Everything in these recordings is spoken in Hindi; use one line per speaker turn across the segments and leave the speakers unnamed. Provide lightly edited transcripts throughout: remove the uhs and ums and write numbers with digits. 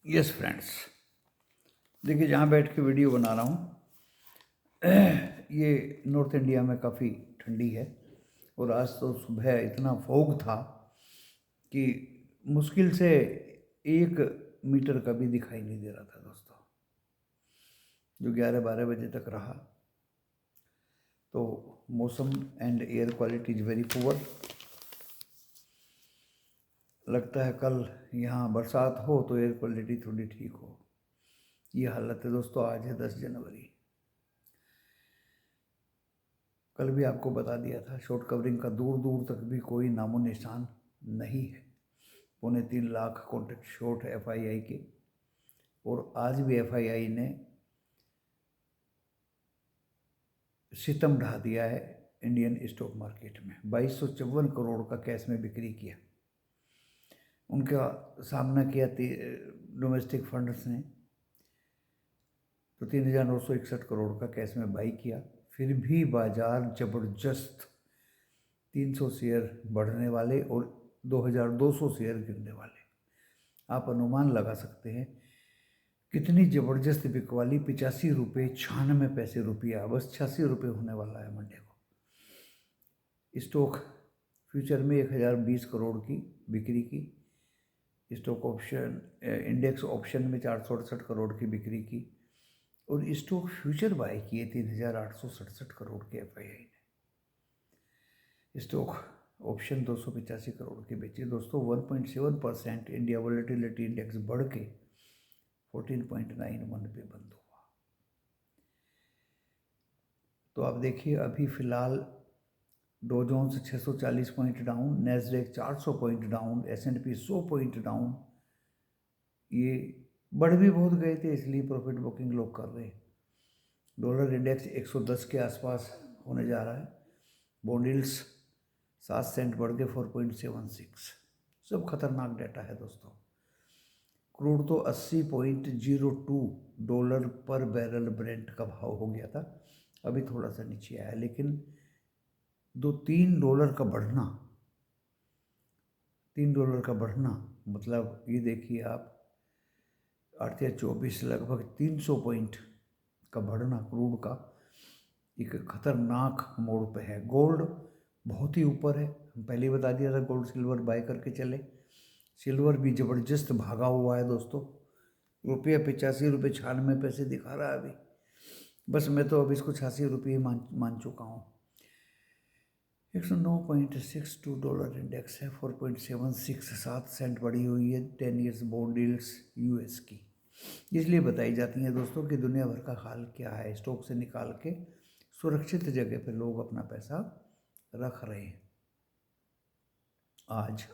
यस फ्रेंड्स, देखिए जहाँ बैठ के वीडियो बना रहा हूँ ये नॉर्थ इंडिया में काफ़ी ठंडी है। और आज तो सुबह इतना फॉग था कि मुश्किल से 1 मीटर का भी दिखाई नहीं दे रहा था दोस्तों, जो 11-12 बजे तक रहा। तो मौसम and air quality is very poor. लगता है कल यहाँ बरसात हो तो एयर क्वालिटी थोड़ी ठीक हो। ये हालत है दोस्तों। आज है 10 जनवरी। कल भी आपको बता दिया था, शॉर्ट कवरिंग का दूर दूर तक भी कोई नामो निशान नहीं है। 2.25 लाख कॉन्ट्रैक्ट शॉर्ट है एफआईआई के। और आज भी एफआईआई ने सितम ढा दिया है इंडियन स्टॉक मार्केट में। 2254 करोड़ का कैश में बिक्री किया। उनका सामना किया डोमेस्टिक फंड्स ने, तो 3961 करोड़ का कैश में बाई किया। फिर भी बाजार जबरदस्त 300 शेयर बढ़ने वाले और 2200 शेयर गिरने वाले। आप अनुमान लगा सकते हैं कितनी ज़बरदस्त बिकवाली। 85 रुपये 96 पैसे रुपया, बस 86 रुपये होने वाला है मंडे को। स्टॉक फ्यूचर में 1020 करोड़ की बिक्री की। स्टॉक ऑप्शन इंडेक्स ऑप्शन में 468 करोड़ की बिक्री की। और स्टॉक फ्यूचर बाय किए 3867 करोड़ के एफआईआई ने। स्टॉक ऑप्शन 285 करोड़ के बेचे दोस्तों। 1.7% इंडिया वोलेटिलिटी इंडेक्स बढ़ के 14.91 पे बंद हुआ। तो आप देखिए अभी फ़िलहाल Dow Jones 640 point down, Nasdaq 400 point down, S&P 100 point down. ये बढ़ भी बहुत गए थे, इसलिए प्रॉफिट बुकिंग लोग कर रहे हैं। डॉलर इंडेक्स 110 के आसपास होने जा रहा है। बॉन्ड यील्ड्स 7 सेंट बढ़ के 4.76। सब खतरनाक डाटा है दोस्तों। क्रूड तो 80.02 डॉलर पर बैरल ब्रेंट का भाव हो गया था। अभी थोड़ा सा नीचे आया, लेकिन 3 डॉलर का बढ़ना, 3 डॉलर का बढ़ना मतलब ये देखिए आप 8 या 24 लगभग 300 पॉइंट का बढ़ना क्रूड का एक खतरनाक मोड़ पे है। गोल्ड बहुत ही ऊपर है। हम पहले ही बता दिया था गोल्ड सिल्वर बाय करके चले। सिल्वर भी ज़बरदस्त भागा हुआ है दोस्तों। रुपया 85 रुपये 96 पैसे दिखा रहा है अभी। बस मैं तो अब इसको 86 रुपये मान चुका हूँ। 109.62 डॉलर इंडेक्स है। 4.76 7 सेंट बढ़ी हुई है 10 ईयर्स बॉन्ड यील्ड्स यूएस की। इसलिए बताई जाती हैं दोस्तों कि दुनिया भर का हाल क्या है। स्टॉक से निकाल के सुरक्षित जगह पे लोग अपना पैसा रख रहे हैं। आज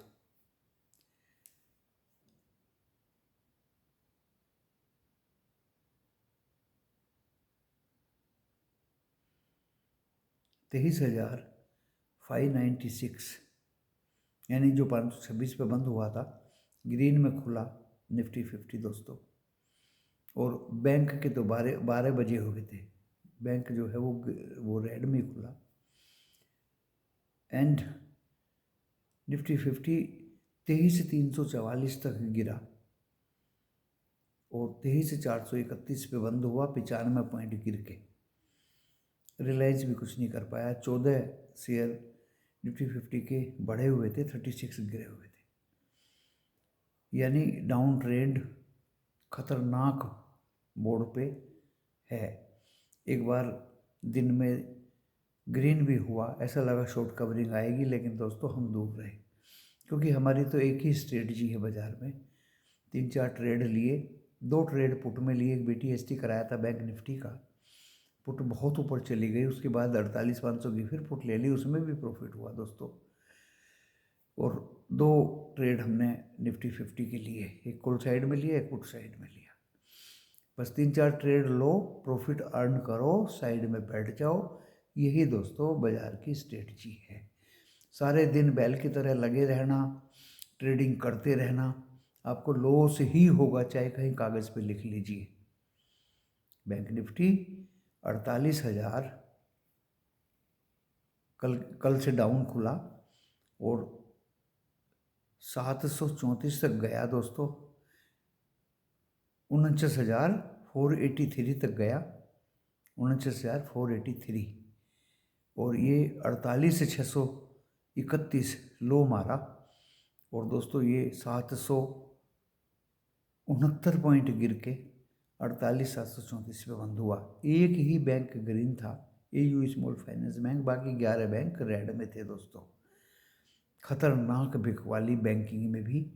$23,596 यानी जो 526 पे बंद हुआ था, ग्रीन में खुला निफ्टी 50 दोस्तों। और बैंक के तो 12 बजे हो गए थे। बैंक जो है वो रेड में खुला। एंड निफ्टी 50 23,344 तक गिरा और 23,431 पे बंद हुआ, 95 पॉइंट गिर के। रिलायंस भी कुछ नहीं कर पाया। 14 शेयर निफ्टी 50 के बढ़े हुए थे, 36 गिरे हुए थे। यानी डाउन ट्रेंड खतरनाक मोड़ पे है। एक बार दिन में ग्रीन भी हुआ, ऐसा लगा शॉर्ट कवरिंग आएगी, लेकिन दोस्तों हम दूर रहे, क्योंकि हमारी तो एक ही स्ट्रेटजी है बाज़ार में। 3-4 ट्रेड लिए, 2 ट्रेड पुट में लिए। एक BTST कराया था बैंक निफ्टी का, पुट बहुत ऊपर चली गई। उसके बाद 48,500 की फिर पुट ले ली, उसमें भी प्रॉफिट हुआ दोस्तों। और 2 ट्रेड हमने निफ्टी 50 के लिए, एक कॉल साइड में लिया, एक पुट साइड में लिया। बस 3-4 ट्रेड लो, प्रॉफिट अर्न करो, साइड में बैठ जाओ। यही दोस्तों बाज़ार की स्ट्रेटजी है। सारे दिन बैल की तरह लगे रहना, ट्रेडिंग करते रहना, आपको लॉस ही होगा, चाहे कहीं कागज़ पे लिख लीजिए। बैंक निफ्टी 48,000 कल से डाउन खुला और 734 तक गया दोस्तों। 49,483 तक गया, 49,483, और ये 48,631 लो मारा। और दोस्तों ये 769 पॉइंट गिर के 48,734 पे बंद हुआ। एक ही बैंक ग्रीन था, AU स्मॉल फाइनेंस बैंक, बाकी 11 बैंक रेड में थे दोस्तों। खतरनाक बिकवाली बैंकिंग में भी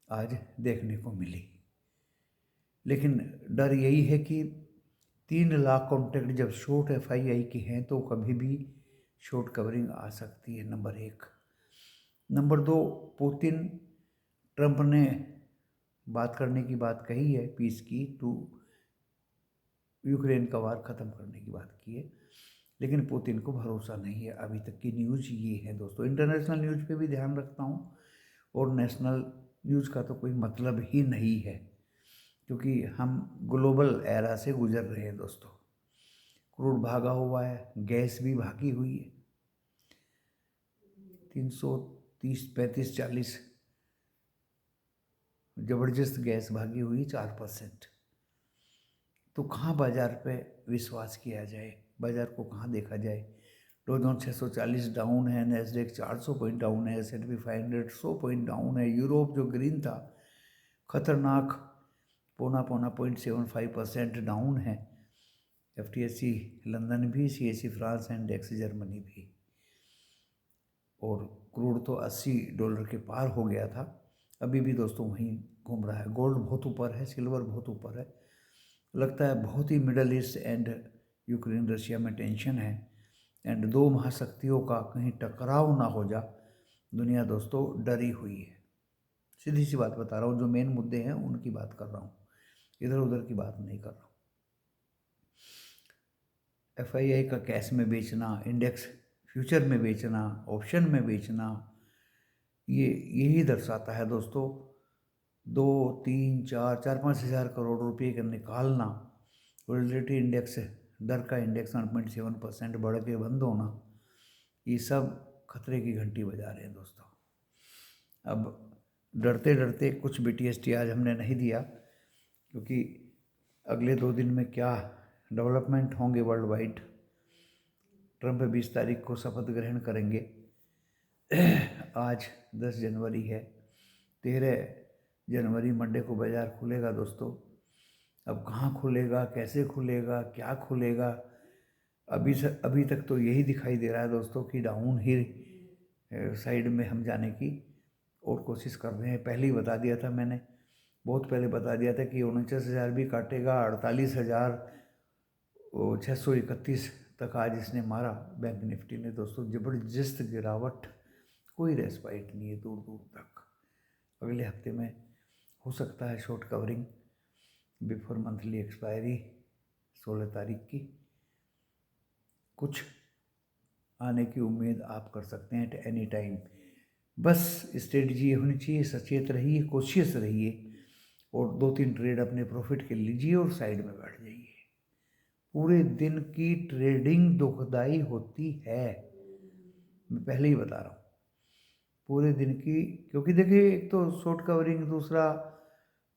आज देखने को मिली। लेकिन डर यही है कि 3 लाख कॉन्ट्रैक्ट जब शॉर्ट FII के हैं तो कभी भी शॉर्ट कवरिंग आ सकती है, नंबर 1। नंबर 2, पुतिन ट्रंप ने बात करने की बात कही है, पीस की, टू यूक्रेन का वार ख़त्म करने की बात की है, लेकिन पुतिन को भरोसा नहीं है। अभी तक की न्यूज़ ये है दोस्तों। इंटरनेशनल न्यूज़ पे भी ध्यान रखता हूँ और नेशनल न्यूज़ का तो कोई मतलब ही नहीं है, क्योंकि हम ग्लोबल एरा से गुजर रहे हैं दोस्तों। क्रूड भागा हुआ है, गैस भी भागी हुई है, 330, 35, 40 ज़बरदस्त गैस भागी हुई, 4%। तो कहाँ बाज़ार पे विश्वास किया जाए, बाज़ार को कहाँ देखा जाए। डॉ जोन्स 640 डाउन है, नैस्डैक 400 पॉइंट डाउन है, S&P 500 100 पॉइंट डाउन है। यूरोप जो ग्रीन था खतरनाक 0.75% डाउन है। FTSE लंदन भी, CAC फ्रांस इंडेक्स जर्मनी भी। और क्रूड तो $80 के पार हो गया था, अभी भी दोस्तों वहीं घूम रहा है। गोल्ड बहुत ऊपर है, सिल्वर बहुत ऊपर है। लगता है बहुत ही Middle East and Ukraine Russia में टेंशन है, एंड 2 महाशक्तियों का कहीं टकराव ना हो जा, दुनिया दोस्तों डरी हुई है। सीधी सी बात बता रहा हूँ, जो मेन मुद्दे हैं उनकी बात कर रहा हूँ, इधर उधर की बात नहीं कर रहा हूँ। FII का कैश में बेचना, इंडेक्स फ्यूचर में बेचना, ऑप्शन में बेचना, ये यही दर्शाता है दोस्तों 2, 3, 4, 5 हज़ार करोड़ रुपये का निकालना। वोलेटिलिटी इंडेक्स, डर का इंडेक्स 1.7% बढ़ के बंद होना, ये सब खतरे की घंटी बजा रहे हैं दोस्तों। अब डरते डरते कुछ BTST आज हमने नहीं दिया, क्योंकि अगले 2 दिन में क्या डेवलपमेंट होंगे वर्ल्ड वाइड। ट्रंप 20 तारीख को शपथ ग्रहण करेंगे। आज 10 जनवरी है, 13 जनवरी मंडे को बाज़ार खुलेगा दोस्तों। अब कहाँ खुलेगा, कैसे खुलेगा, क्या खुलेगा, अभी तक तो यही दिखाई दे रहा है दोस्तों कि डाउन ही साइड में हम जाने की और कोशिश कर रहे हैं। पहले ही बता दिया था मैंने, बहुत पहले बता दिया था कि 49,000 भी काटेगा, 48,631 तक आज इसने मारा बैंक निफ्टी ने दोस्तों। ज़बरदस्त गिरावट, कोई रेस्पाइट नहीं है दूर दूर तक। अगले हफ्ते में हो सकता है short covering before monthly expiry 16 तारीख की, कुछ आने की उम्मीद आप कर सकते हैं एट एनी टाइम। बस स्ट्रेटजी होनी चाहिए, सचेत रहिए, कोशिश रहिए, और 2-3 ट्रेड अपने प्रॉफिट के लीजिए और साइड में बैठ जाइए। पूरे दिन की ट्रेडिंग दुखदाई होती है, मैं पहले ही बता रहा हूँ, पूरे दिन की। क्योंकि देखिए, एक तो शॉर्ट कवरिंग, दूसरा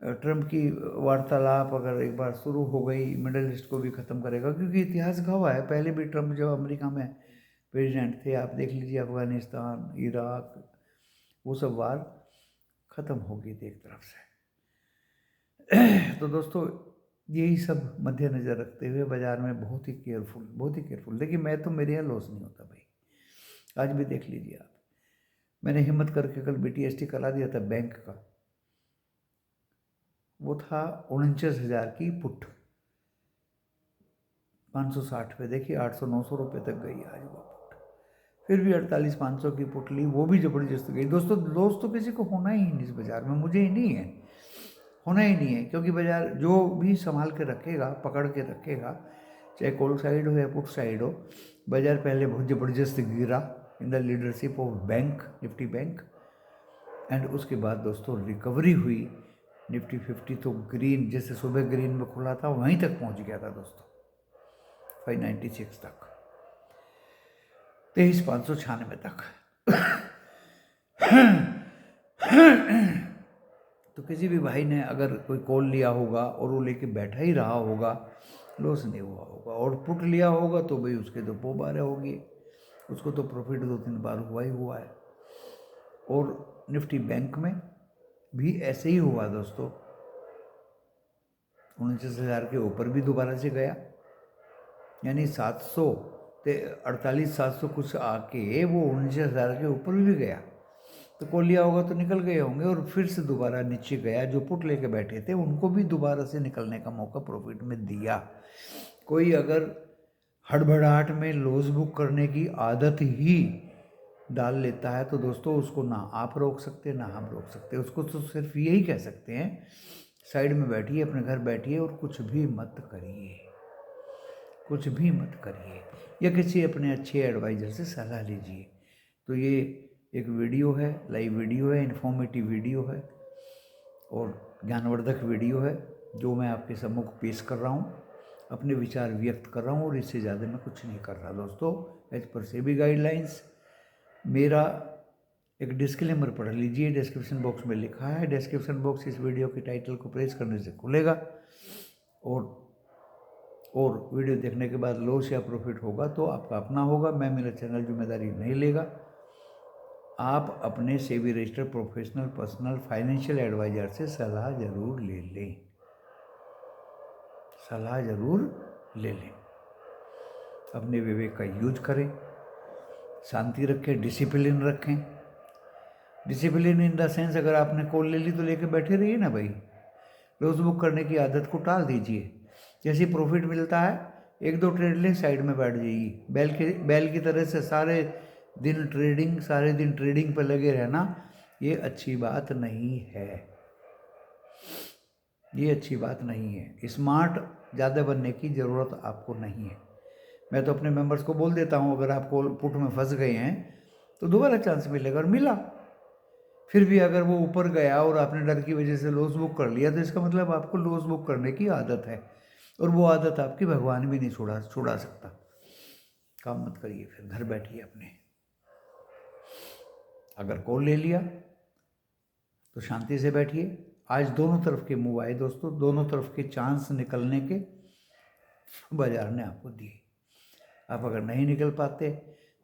ट्रंप की वार्तालाप अगर एक बार शुरू हो गई, मिडल ईस्ट को भी ख़त्म करेगा, क्योंकि इतिहास गवाह है। पहले भी ट्रंप जब अमेरिका में प्रेसिडेंट थे, आप देख लीजिए, अफ़गानिस्तान, इराक, वो सब वार ख़त्म हो गई थी एक तरफ से। तो दोस्तों यही सब मद्देनज़र रखते हुए बाज़ार में बहुत ही केयरफुल। देखिए, मैं तो, मेरे यहाँ लॉस नहीं होता भाई, आज भी देख लीजिए आप। मैंने हिम्मत करके कल BTST करा दिया था बैंक का, वो था 49,000 की पुट, 560 पे, देखिए 800-900 रुपये तक गई आज वो पुट। फिर भी 48,500 की पुट ली, वो भी ज़बरदस्त गई दोस्तों। लॉस तो किसी को होना ही नहीं इस बाज़ार में, मुझे ही नहीं है, होना ही नहीं है, क्योंकि बाज़ार जो भी संभाल के रखेगा, पकड़ के रखेगा, चाहे कॉल साइड हो या पुट साइड हो। बाज़ार पहले बहुत ज़बरदस्त गिरा in the leadership of bank, Nifty bank, and उसके बाद दोस्तों रिकवरी हुई। निफ्टी 50 तो ग्रीन, जैसे सुबह ग्रीन में खुला था वहीं तक पहुंच गया था दोस्तों, 596 तक, 23,596 तक। तो किसी भी भाई ने अगर कोई कॉल लिया होगा और वो लेके बैठा ही रहा होगा, लॉस नहीं हुआ होगा, और पुट लिया होगा तो भाई उसके तो पोबारे होगी, उसको तो प्रॉफिट 2-3 बार हुआ ही हुआ है। और निफ्टी बैंक में भी ऐसे ही हुआ दोस्तों, 49,000 के ऊपर भी दोबारा से गया, यानी 700 ते 48,700 कुछ आके वो 49,000 के ऊपर भी गया। तो कॉल लिया होगा तो निकल गए होंगे, और फिर से दोबारा नीचे गया। जो पुट लेके बैठे थे उनको भी दोबारा से निकलने का मौका प्रॉफिट में दिया। कोई अगर हड़बड़ाहट में लॉस बुक करने की आदत ही डाल लेता है तो दोस्तों उसको ना आप रोक सकते ना हम रोक सकते। उसको तो सिर्फ यही कह सकते हैं, साइड में बैठिए, अपने घर बैठिए और कुछ भी मत करिए, कुछ भी मत करिए, या किसी अपने अच्छे एडवाइज़र से सलाह लीजिए। तो ये एक वीडियो है, लाइव वीडियो है, इन्फॉर्मेटिव वीडियो है और ज्ञानवर्धक वीडियो है जो मैं आपके सम्मुख पेश कर रहा हूँ, अपने विचार व्यक्त कर रहा हूँ, और इससे ज़्यादा मैं कुछ नहीं कर रहा दोस्तों। एज पर सेबी गाइडलाइंस मेरा एक डिस्क्लेमर पढ़ लीजिए, डिस्क्रिप्शन बॉक्स में लिखा है। डिस्क्रिप्शन बॉक्स इस वीडियो के टाइटल को प्रेस करने से खुलेगा, और वीडियो देखने के बाद लॉस या प्रॉफिट होगा तो आपका अपना होगा, मैं मेरा चैनल जिम्मेदारी नहीं लेगा। आप अपने SEBI registered professional personal financial advisor से सलाह ज़रूर ले लें, सलाह ज़रूर ले लें। अपने विवेक का यूज करें, शांति रखें, डिसिप्लिन रखें। डिसिप्लिन इन द सेंस, अगर आपने कॉल ले ली तो लेके बैठे रहिए ना भाई, लॉस बुक करने की आदत को टाल दीजिए। जैसे प्रॉफिट मिलता है 1-2 ट्रेड लें, साइड में बैठ जाइए। बैल की तरह से सारे दिन ट्रेडिंग पर लगे रहना, ये अच्छी बात नहीं है, ये अच्छी बात नहीं है। स्मार्ट ज़्यादा बनने की ज़रूरत आपको नहीं है। मैं तो अपने मेंबर्स को बोल देता हूँ, अगर आप पुट में फंस गए हैं तो दोबारा चांस मिलेगा, और मिला। फिर भी अगर वो ऊपर गया और आपने डर की वजह से लॉस बुक कर लिया तो इसका मतलब आपको लॉस बुक करने की आदत है, और वो आदत आपकी भगवान भी नहीं छुड़ा सकता। काम मत करिए, फिर घर बैठिए अपने। अगर कॉल ले लिया तो शांति से बैठिए। आज दोनों तरफ के मूव आए दोस्तों, दोनों तरफ के चांस निकलने के बाजार ने आपको दिए। आप अगर नहीं निकल पाते,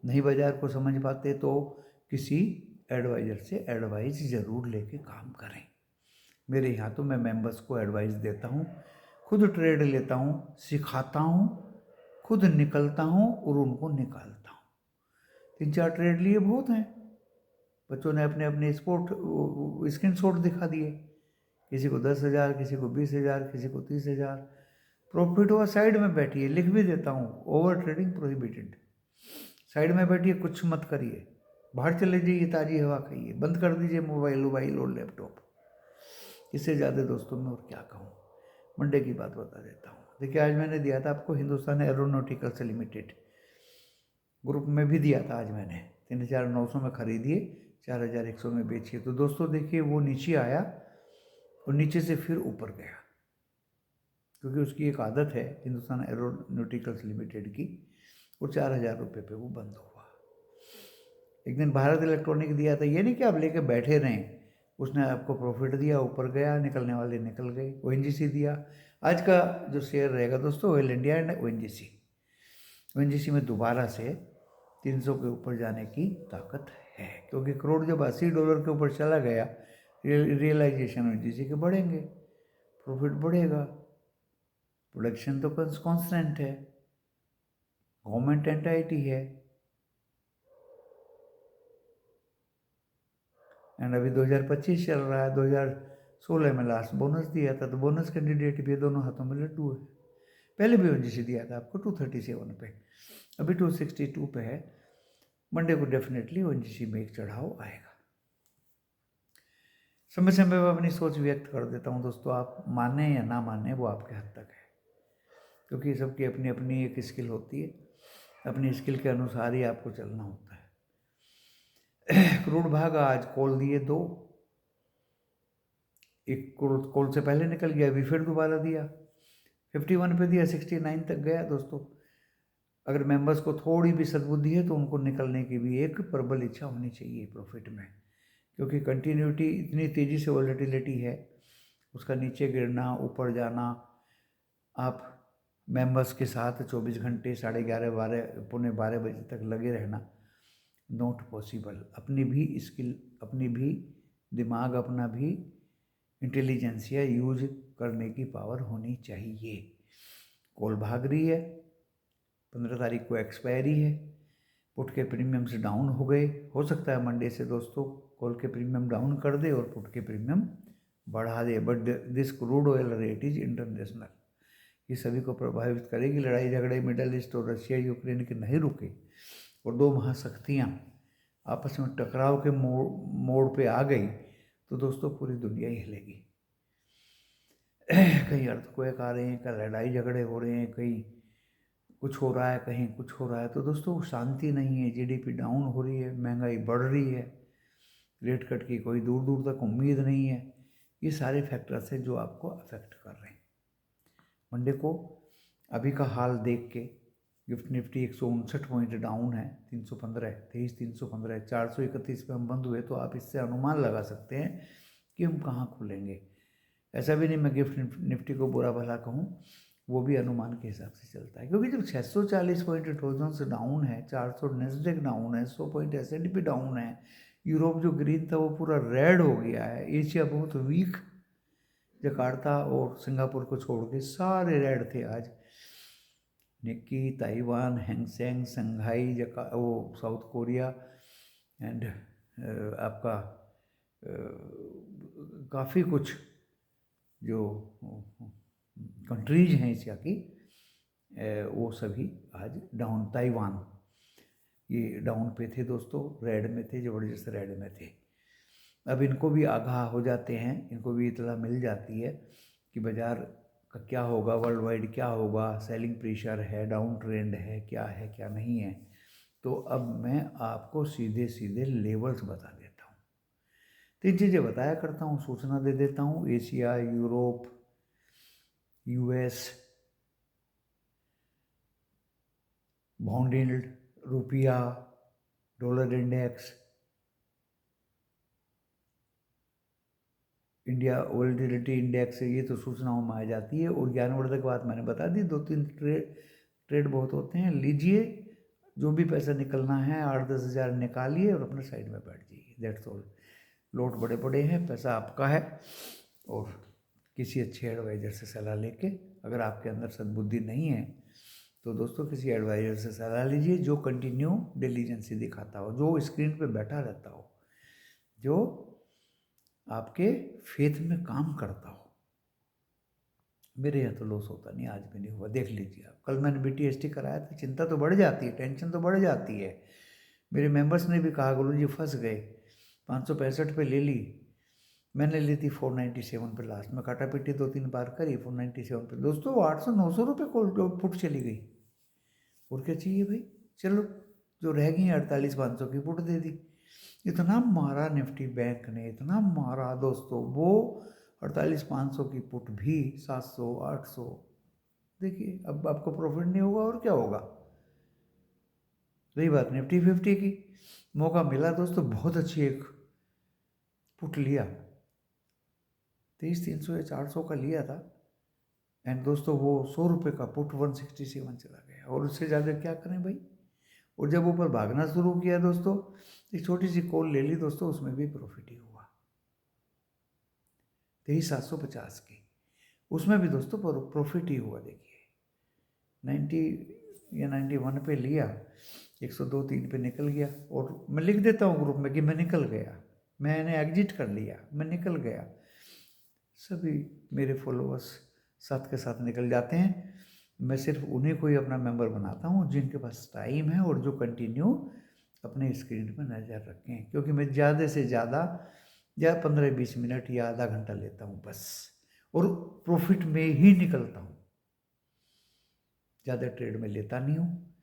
नहीं बाजार को समझ पाते, तो किसी एडवाइज़र से एडवाइस ज़रूर लेके काम करें। मेरे यहाँ तो मैं मेंबर्स को एडवाइस देता हूँ, खुद ट्रेड लेता हूँ, सिखाता हूँ, खुद निकलता हूँ और उनको निकालता हूँ। 3-4 ट्रेड लिए बहुत हैं। बच्चों ने अपने अपने स्क्रीनशॉट दिखा दिए, किसी को 10,000, किसी को 20,000, किसी को 30,000 प्रॉफिट हुआ। साइड में बैठिए, लिख भी देता हूँ, ओवर ट्रेडिंग प्रोहिबिटेड। साइड में बैठिए, कुछ मत करिए, बाहर चले जाइए, ताज़ी हवा खाइए, बंद कर दीजिए मोबाइल और लैपटॉप। इससे ज़्यादा दोस्तों मैं और क्या कहूँ। मंडे की बात बता देता हूँ। देखिए, आज मैंने दिया था आपको हिंदुस्तान एरोनॉटिकल्स लिमिटेड, ग्रुप में भी दिया था। आज मैंने 3,900 में खरीदिए, 4,100 में बेचिए। तो दोस्तों देखिए, वो नीचे आया और नीचे से फिर ऊपर गया, क्योंकि उसकी एक आदत है हिंदुस्तान एरोनॉटिकल्स लिमिटेड की, और 4,000 रुपये पे वो बंद हुआ। एक दिन भारत इलेक्ट्रॉनिक दिया था, ये नहीं कि आप लेके बैठे रहें, उसने आपको प्रॉफिट दिया, ऊपर गया, निकलने वाले निकल गए। ONGC दिया। आज का जो शेयर रहेगा दोस्तों, ऑयल इंडिया एंड ONGC में दोबारा से 300 के ऊपर जाने की ताकत है, क्योंकि क्रूड जब $80 के ऊपर चला गया, रियलाइजेशन ONGC के बढ़ेंगे, प्रॉफिट बढ़ेगा। प्रोडक्शन तो कांस्टेंट है, गवर्नमेंट एंटाइटी है, एंड अभी 2025 चल रहा है। 2016 में लास्ट बोनस दिया था, तो बोनस कैंडिडेट भी दोनों हाथों में लड्डू है। पहले भी ONGC दिया था आपको 237 पे, अभी 262 पे है। मंडे को डेफिनेटली ONGC में एक चढ़ाव आएगा। समय समय पर अपनी सोच व्यक्त कर देता हूँ दोस्तों, आप माने या ना माने वो आपके हद तक है, क्योंकि सबकी अपनी अपनी एक स्किल होती है, अपनी स्किल के अनुसार ही आपको चलना होता है। क्रूड भागा, आज कॉल दिए 2, एक कॉल से पहले निकल गया, अभी फिर दोबारा दिया, 51 पे दिया, 69 तक गया दोस्तों। अगर मेंबर्स को थोड़ी भी सद्बुद्धि है तो उनको निकलने की भी एक प्रबल इच्छा होनी चाहिए प्रॉफिट में, क्योंकि कंटिन्यूटी इतनी तेज़ी से वॉलेटिलिटी है, उसका नीचे गिरना ऊपर जाना, आप मेंबर्स के साथ 24 घंटे 11:30 12 पौने 12 बजे तक लगे रहना नॉट पॉसिबल। अपनी भी स्किल, अपनी भी दिमाग, अपना भी इंटेलिजेंसिया यूज करने की पावर होनी चाहिए। कॉल भाग रही है, 15 तारीख को एक्सपायरी है, पुट के प्रीमियम्स डाउन हो गए। हो सकता है मंडे से दोस्तों कॉल के प्रीमियम डाउन कर दे और पुट के प्रीमियम बढ़ा दे, but this crude oil rate is international, ये सभी को प्रभावित करेगी। लड़ाई झगड़े मिडल ईस्ट और रशिया यूक्रेन के नहीं रुके और दो महाशक्तियाँ आपस में टकराव के मोड़ पे आ गई तो दोस्तों पूरी दुनिया ही हिलेगी। कहीं अर्थक्वेक आ रहे हैं, कहीं लड़ाई झगड़े हो रहे हैं, कहीं कुछ हो रहा है, कहीं कुछ हो रहा है, तो दोस्तों शांति नहीं है। जीडीपी डाउन हो रही है, महंगाई बढ़ रही है, रेट कट की कोई दूर दूर तक उम्मीद नहीं है। ये सारे फैक्टर्स हैं जो आपको अफेक्ट कर रहे हैं। मंडे को अभी का हाल देख के गिफ्ट निफ्टी 159 पॉइंट डाउन है, 315 23,315 431 पे हम बंद हुए, तो आप इससे अनुमान लगा सकते हैं कि हम कहाँ खुलेंगे। ऐसा भी नहीं मैं गिफ्ट निफ्टी को बुरा भला कहूँ, वो भी अनुमान के हिसाब से चलता है, क्योंकि जब 640 पॉइंट डॉ से डाउन है, 400 नेस्डेक डाउन है, 100 पॉइंट S&P डाउन है, यूरोप जो ग्रीन था वो पूरा रेड हो गया है, एशिया बहुत वीक, जकार्ता और सिंगापुर को छोड़ के सारे रेड थे आज। निक्की, ताइवान, हैंगसेंग, संघाई, वो साउथ कोरिया एंड आपका काफ़ी कुछ जो कंट्रीज हैं एशिया की, वो सभी आज डाउन। ताइवान ये डाउन पे थे दोस्तों, रेड में थे, ज़बरदस्त रेड में थे। अब इनको भी आगाह हो जाते हैं, इनको भी इतला मिल जाती है कि बाज़ार का क्या होगा, वर्ल्ड वाइड क्या होगा, सेलिंग प्रेशर है, डाउन ट्रेंड है, क्या नहीं है। तो अब मैं आपको सीधे सीधे लेवल्स बता देता हूँ, 3 चीज़ें बताया करता हूँ, सूचना दे देता हूँ। Asia, Europe, US, bond yield, रुपया, dollar index, India volatility index, ये तो सूचनाओं में आ जाती है। और ज्ञानवर्धक बात मैंने बता दी, 2-3 ट्रेड बहुत होते हैं, लीजिए जो भी पैसा निकलना है, 8-10 हज़ार निकालिए और अपने साइड में बैठ जाइए, दैट्स ऑल। लोट बड़े बड़े हैं, पैसा आपका है, और किसी अच्छे एडवाइज़र से सलाह लेके, अगर आपके अंदर सद्बुद्धि नहीं है तो दोस्तों किसी एडवाइज़र से सलाह लीजिए जो कंटिन्यू डिलीजेंसी दिखाता हो, जो स्क्रीन पे बैठा रहता हो, जो आपके फेथ में काम करता हो। मेरे यहाँ तो लॉस होता नहीं, आज भी नहीं हुआ, देख लीजिए आप। कल मैंने BTST कराया था, चिंता तो बढ़ जाती है, टेंशन तो बढ़ जाती है। मेरे मेंबर्स ने भी कहा गुरु जी फंस गए, 565 पे ले ली, मैंने ली थी 497 पे, लास्ट में काटा पीटी 2-3 बार करी, 497 पे दोस्तों 800-900 रुपये को पुट चली गई। और क्या चाहिए भाई, चलो जो रह गई 48,500 की पुट दे दी। इतना मारा निफ्टी बैंक ने, इतना मारा दोस्तों, वो 48,500 की पुट भी 700-800। देखिए अब आपको प्रॉफिट नहीं होगा और क्या होगा। रही बात निफ्टी 50 की, मौका मिला दोस्तों, बहुत अच्छी एक पुट लिया, 23,300 या 400 का लिया था, एंड दोस्तों वो 100 रुपये का पुट 167 चला गया, और उससे ज़्यादा क्या करें भाई। और जब ऊपर भागना शुरू किया दोस्तों, एक छोटी सी कॉल ले ली दोस्तों, उसमें भी प्रॉफिट ही हुआ, 23,750 की, उसमें भी दोस्तों प्रॉफिट ही हुआ। देखिए 90 या 91 पे लिया, 102-3 पे निकल गया, और मैं लिख देता हूँ ग्रुप में कि मैं निकल गया, मैंने एग्जिट कर लिया, मैं निकल गया। सभी मेरे फॉलोअर्स साथ के साथ निकल जाते हैं। मैं सिर्फ उन्हीं को ही अपना मेंबर बनाता हूँ जिनके पास टाइम है और जो कंटिन्यू अपने स्क्रीन पर नज़र रखें, क्योंकि मैं ज़्यादा से ज़्यादा या 15-20 मिनट या आधा घंटा लेता हूँ बस, और प्रॉफिट में ही निकलता हूँ, ज़्यादा ट्रेड में लेता नहीं हूँ।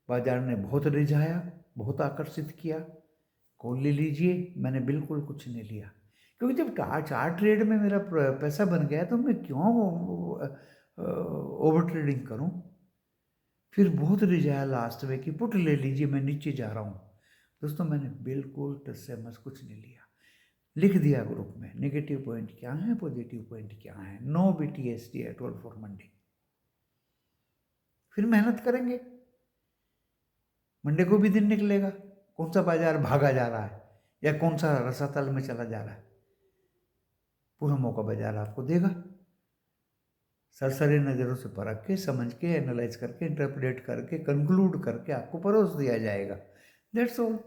बाजार ने बहुत रिझाया, बहुत आकर्षित किया, कॉल ले लीजिए, मैंने बिल्कुल कुछ नहीं लिया, क्योंकि जब 4 ट्रेड में मेरा पैसा बन गया तो मैं क्यों ओवर ट्रेडिंग करूँ। फिर बहुत रिझाया लास्ट में कि पुट ले लीजिए, मैं नीचे जा रहा हूँ। दोस्तों मैंने बिल्कुल टस से मस कुछ नहीं लिया, लिख दिया ग्रुप में नेगेटिव पॉइंट क्या है, पॉजिटिव पॉइंट क्या है। No BTST at all for Monday. फिर मेहनत करेंगे, मंडे को भी दिन निकलेगा। कौन सा बाजार भागा जा रहा है या कौन सा रसातल में चला जा रहा है, पूरा मौका बाजार आपको देगा। सरसरी नज़रों से परख के, समझ के, एनालाइज करके, इंटरप्रेट करके, कंक्लूड करके आपको परोस दिया जाएगा। That's all.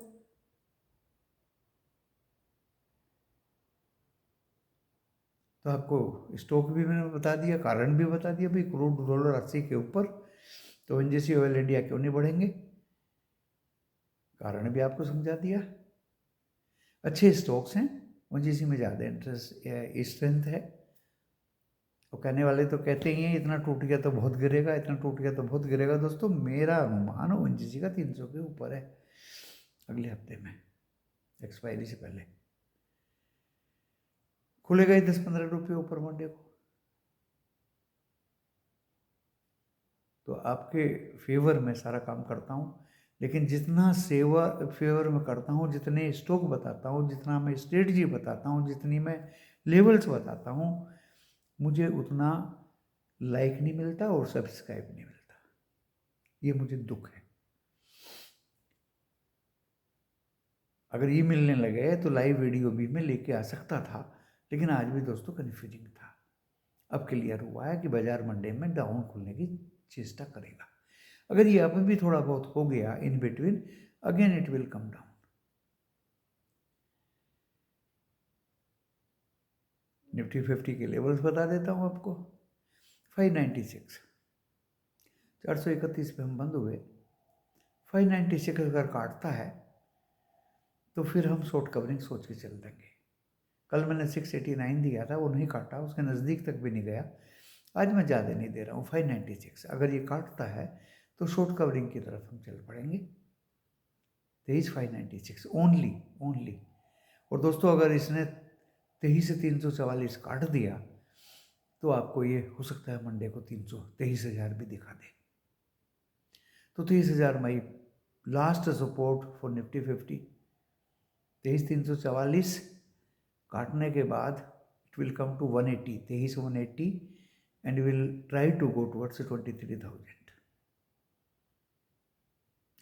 तो आपको स्टॉक भी मैंने बता दिया, कारण भी बता दिया भाई क्रूड डॉलर 80 के ऊपर तो एनजीसी ऑयल इंडिया क्यों नहीं बढ़ेंगे, कारण भी आपको समझा दिया। अच्छे स्टॉक्स हैं, ओएनजीसी में ज़्यादा इंटरेस्ट स्ट्रेंथ है। तो कहने वाले तो कहते ही हैं इतना टूट गया तो बहुत गिरेगा, इतना टूट गया तो बहुत गिरेगा। दोस्तों मेरा अनुमान ओएनजीसी का 300 के ऊपर है अगले हफ्ते में, एक्सपायरी से पहले खुलेगा ही 10-15 रुपये ऊपर मंडे को। तो आपके फेवर में सारा काम करता हूँ, लेकिन जितना सेवा फेवर में करता हूँ, जितने स्टॉक बताता हूँ, जितना मैं स्ट्रेटजी बताता हूँ, जितनी मैं लेवल्स बताता हूँ, मुझे उतना लाइक नहीं मिलता और सब्सक्राइब नहीं मिलता। ये मुझे दुख है। अगर ये मिलने लगे तो लाइव वीडियो भी मैं लेके आ सकता था, लेकिन आज भी दोस्तों कन्फ्यूजिंग था। अब क्लियर हुआ है कि बाजार मंडे में डाउन खुलने की चेष्टा करेगा। अगर ये अब भी थोड़ा बहुत हो गया in between, again it will come down. Nifty 50 के लेवल्स बता देता हूँ आपको। 596 431 पे हम बंद हुए। 596 अगर काटता है तो फिर हम शॉर्ट कवरिंग सोच के चल देंगे। कल मैंने 689 दिया था, वो नहीं काटा, उसके नज़दीक तक भी नहीं गया। आज मैं ज़्यादा नहीं दे रहा हूँ 596। अगर ये काटता है तो शॉर्ट कवरिंग की तरफ हम चल पड़ेंगे। 23,596 ओनली। और दोस्तों अगर इसने 23,344 काट दिया तो आपको ये हो सकता है मंडे को 23,000 भी दिखा दे। तो 23,000 may last support for Nifty 50। 23,344 काटने के बाद it will come to 180, 23,180 and will try to go towards 23,000,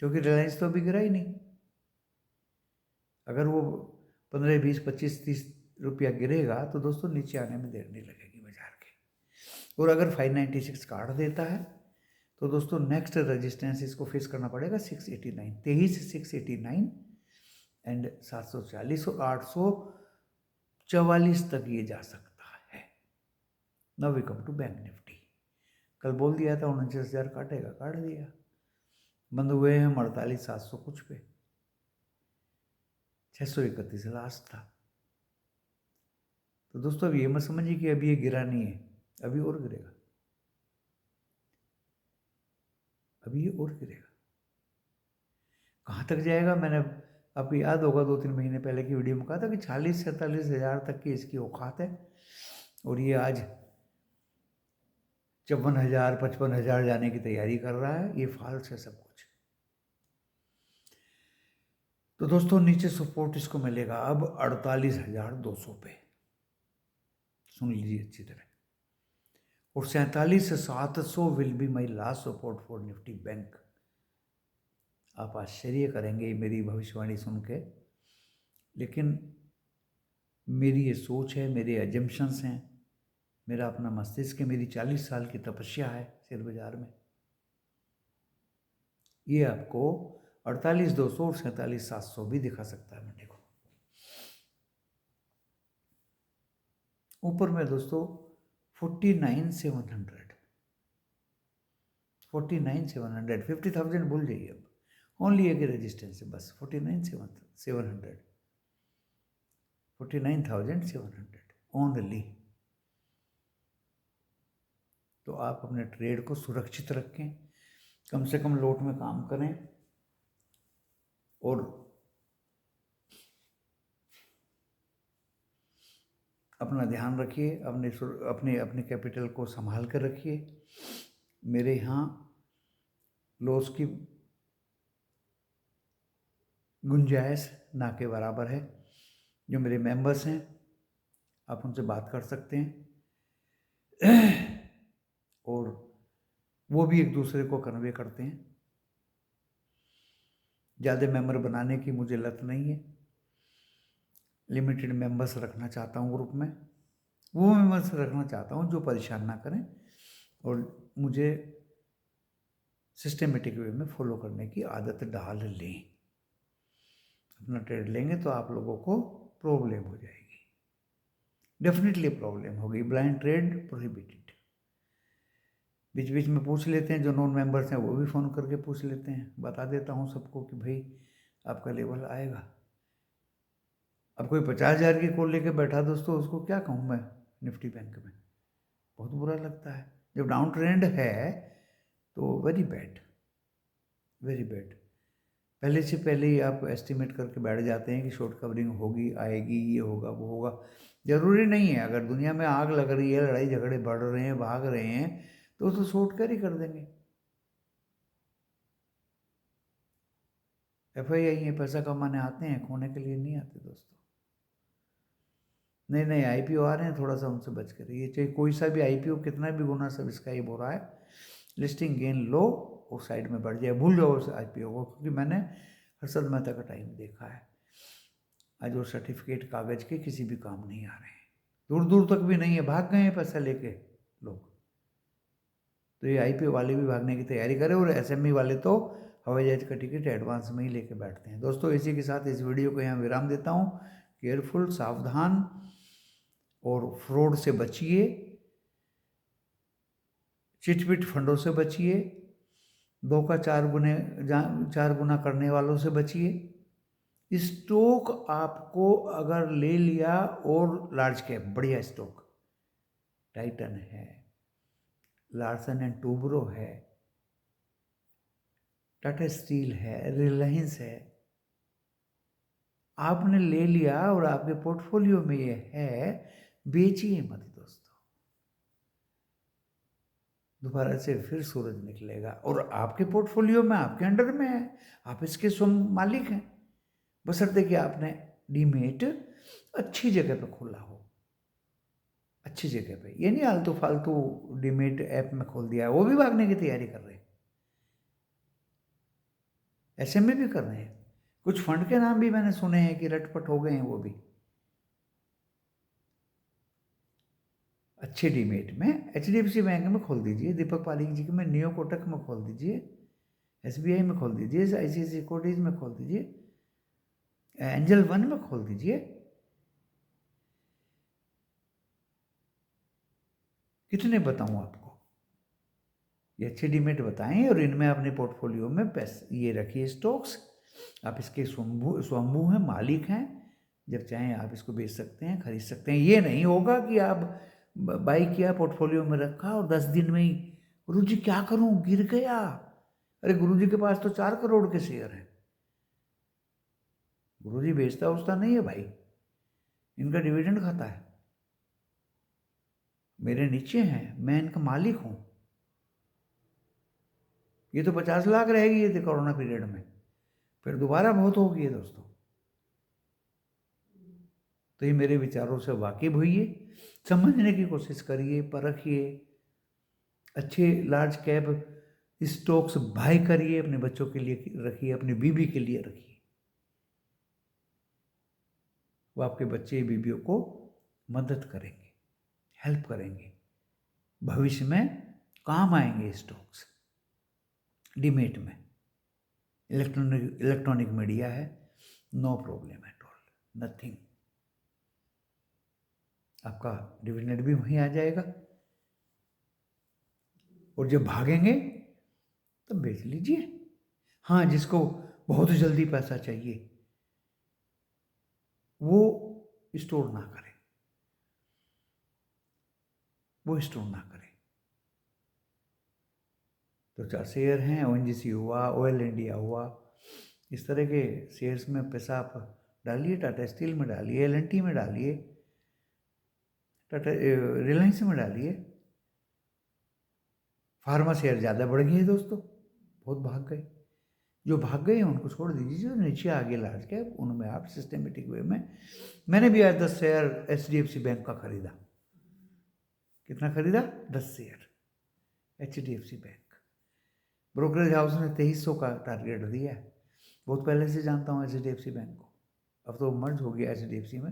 क्योंकि रिलायंस तो अभी गिरा ही नहीं। अगर वो 15, 20, 25, 30 रुपया गिरेगा तो दोस्तों नीचे आने में देर नहीं लगेगी बाजार के। और अगर 596 काट देता है तो दोस्तों नेक्स्ट रेजिस्टेंस इसको फेस करना पड़ेगा 689, 23,689 एंड 740 और 844 तक ये जा सकता है। Now we come to bank Nifty. कल बोल दिया था 49,000 काटेगा, काट दिया। बंद हुए हैं 48,700 कुछ पे, 631 लास्ट था। तो दोस्तों अब ये मत समझिए कि अभी ये गिरा नहीं है, अभी और गिरेगा, अभी ये और गिरेगा। कहाँ तक जाएगा, मैंने आपको याद होगा 2-3 महीने पहले की वीडियो में कहा था कि 40-47 हज़ार तक की इसकी औकात है, और ये आज 54,000 55,000 जाने की तैयारी कर रहा है। ये फॉल्स है सब कुछ। तो दोस्तों नीचे सपोर्ट इसको मिलेगा अब 48,200 पे, सुन लीजिए अच्छी तरह। और 47,700 will be my last support for Nifty bank. आप आश्चर्य करेंगे मेरी भविष्यवाणी सुन के, लेकिन मेरी ये सोच है, मेरे एजम्पशंस हैं, मेरा अपना मस्तिष्क है, मेरी 40 साल की तपस्या है शेयर बाजार में। ये आपको 48,200 और 47,700 भी दिखा सकता है मंडे को। ऊपर में दोस्तों 49,700 50,000 भूल जाइए अब, ओनली एक रेजिस्टेंस है बस 49,700 49,700 ओनली। तो आप अपने ट्रेड को सुरक्षित रखें, कम से कम लोट में काम करें, और अपना ध्यान रखिए, अपने अपने कैपिटल को संभाल कर रखिए। मेरे यहाँ लॉस की गुंजाइश ना के बराबर है। जो मेरे मेंबर्स हैं आप उनसे बात कर सकते हैं और वो भी एक दूसरे को कन्वे करते हैं। ज़्यादा मेंबर बनाने की मुझे लत नहीं है, लिमिटेड मेंबर्स रखना चाहता हूँ ग्रुप में, वो मेंबर्स रखना चाहता हूँ जो परेशान ना करें और मुझे सिस्टमेटिक वे में फॉलो करने की आदत डाल लें। अपना ट्रेड लेंगे तो आप लोगों को प्रॉब्लम हो जाएगी, डेफिनेटली प्रॉब्लम होगी। Blind trade prohibited. बीच बीच में पूछ लेते हैं, जो नॉन मेंबर्स हैं वो भी फ़ोन करके पूछ लेते हैं, बता देता हूँ सबको कि भाई आपका लेवल आएगा। अब कोई 50,000 की कॉल लेके बैठा दोस्तों, उसको क्या कहूँ मैं निफ्टी बैंक में, बहुत बुरा लगता है। जब डाउन ट्रेंड है तो वेरी बैड, वेरी बैड। पहले से पहले ही आप एस्टिमेट करके बैठ जाते हैं कि शॉर्ट कवरिंग होगी, आएगी, ये होगा, वो होगा। ज़रूरी नहीं है। अगर दुनिया में आग लग रही है, लड़ाई झगड़े बढ़ रहे हैं, भाग रहे हैं, तो शॉर्ट कैरी कर देंगे। FII है, पैसा कमाने आते हैं, खोने के लिए नहीं आते दोस्तों। नए नए IPO आ रहे हैं, थोड़ा सा उनसे बच कर रहिए। चाहे कोई सा भी IPO कितना भी गुना सब्सक्राइब हो रहा है, लिस्टिंग गेन लो और साइड में बढ़ जाए, भूल जाओ उस IPO को। क्योंकि मैंने हर्षद मेहता का टाइम देखा है, आज वो सर्टिफिकेट कागज के किसी भी काम नहीं आ रहे हैं, दूर दूर तक भी नहीं है, भाग गए हैं पैसा लेके लोग। तो ये IPO वाले भी भागने की तैयारी करें और SME वाले तो हवाई जहाज का टिकट एडवांस में ही लेके बैठते हैं। दोस्तों इसी के साथ इस वीडियो को यहाँ विराम देता हूँ। केयरफुल, सावधान और फ्रॉड से बचिए, चिटपिट फंडों से बचिए, 2 का 4 गुना करने वालों से बचिए। स्टॉक आपको अगर ले लिया, और लार्ज कैप बढ़िया स्टॉक, टाइटन है, लार्सन एंड टूब्रो है, टाटा स्टील है, रिलायंस है, आपने ले लिया और आपके पोर्टफोलियो में ये है, बेचिए मत दोस्तों। दोबारा से फिर सूरज निकलेगा और आपके पोर्टफोलियो में, आपके अंडर में है, आप इसके स्वयं मालिक हैं, बशर्ते कि आपने डीमेट अच्छी जगह पे खोला हो, अच्छी जगह पे। ये नहीं आलतू फालतू डीमेट ऐप में खोल दिया है, वो भी भागने की तैयारी कर रहे हैं, ऐसे में भी कर रहे हैं। कुछ फंड के नाम भी मैंने सुने हैं कि रटपट हो गए हैं वो भी। अच्छे डीमेट में HDFC बैंक में खोल दीजिए, दीपक पालिक जी के में नियो कोटक में खोल दीजिए, SBI में खोल दीजिए, ICICI सिक्योरिटीज में खोल दीजिए, एंजल वन में खोल दीजिए। कितने बताऊं आपको, ये अच्छे डीमेट बताएं और इनमें अपने पोर्टफोलियो में पैसे ये रखिए, स्टॉक्स। आप इसके स्वयंभू हैं, मालिक हैं, जब चाहें आप इसको बेच सकते हैं, खरीद सकते हैं। ये नहीं होगा कि आप बाई किया, पोर्टफोलियो में रखा और 10 दिन में ही गुरुजी क्या करूं, गिर गया। अरे गुरुजी के पास तो 4 करोड़ के शेयर हैं, गुरुजी बेचता उचता नहीं है भाई, इनका डिविडेंड खाता है, मेरे नीचे हैं, मैं इनका मालिक हूं। ये तो 50 लाख रहेगी ये कोरोना पीरियड में, फिर दोबारा बहुत होगी दोस्तों। तो ये मेरे विचारों से वाकिफ होइए, समझने की कोशिश करिए, परखिए, अच्छे लार्ज कैप स्टॉक्स बाय करिए, अपने बच्चों के लिए रखिए, अपनी बीबी के लिए रखिए, वो आपके बच्चे बीबियों को मदद करेंगे, हेल्प करेंगे, भविष्य में काम आएंगे स्टॉक्स। डीमेट में इलेक्ट्रॉनिक मीडिया है, no problem at all, nothing. आपका डिविडेंड भी वहीं आ जाएगा और जब भागेंगे तब बेच लीजिए। हाँ, जिसको बहुत जल्दी पैसा चाहिए वो स्टोर ना करे, वो स्टोर ना करे। तो 4 शेयर हैं, ONGC हुआ, ऑयल इंडिया हुआ, इस तरह के शेयर्स में पैसा आप डालिए, टाटा स्टील में डालिए, LNT में डालिए, टाटा रिलायंस में डालिए। फार्मा शेयर ज़्यादा बढ़ गई है दोस्तों, बहुत भाग गए। जो भाग गए हैं उनको छोड़ दीजिए, जो नीचे आगे लार्ज कैप उनमें आप सिस्टमेटिक वे में। मैंने भी आज 10 शेयर HDFC बैंक का खरीदा। कितना खरीदा? 10 share HDFC bank. Brokerage house ने 2300 का टारगेट दिया है। बहुत पहले से जानता हूँ HDFC बैंक को, अब तो मर्ज हो गया HDFC में।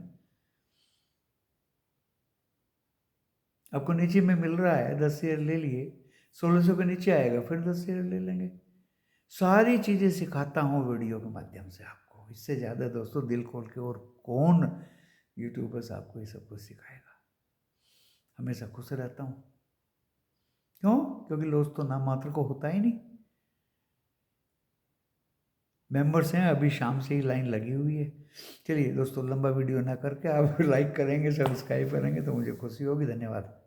आपको नीचे में मिल रहा है, 10 शेयर ले लिए, 1600 के नीचे आएगा फिर 10 शेयर ले लेंगे। सारी चीज़ें सिखाता हूँ वीडियो के माध्यम से आपको। इससे ज़्यादा दोस्तों दिल खोल के और कौन यूट्यूबर्स आपको ये सब कुछ सिखाएगा। हमेशा खुश रहता हूँ। क्यों? क्योंकि लॉस तो नाम मात्र को होता ही नहीं। मेंबर्स हैं, अभी शाम से ही लाइन लगी हुई है। चलिए दोस्तों, लंबा वीडियो ना करके आप लाइक करेंगे, सब्सक्राइब करेंगे तो मुझे खुशी होगी। धन्यवाद।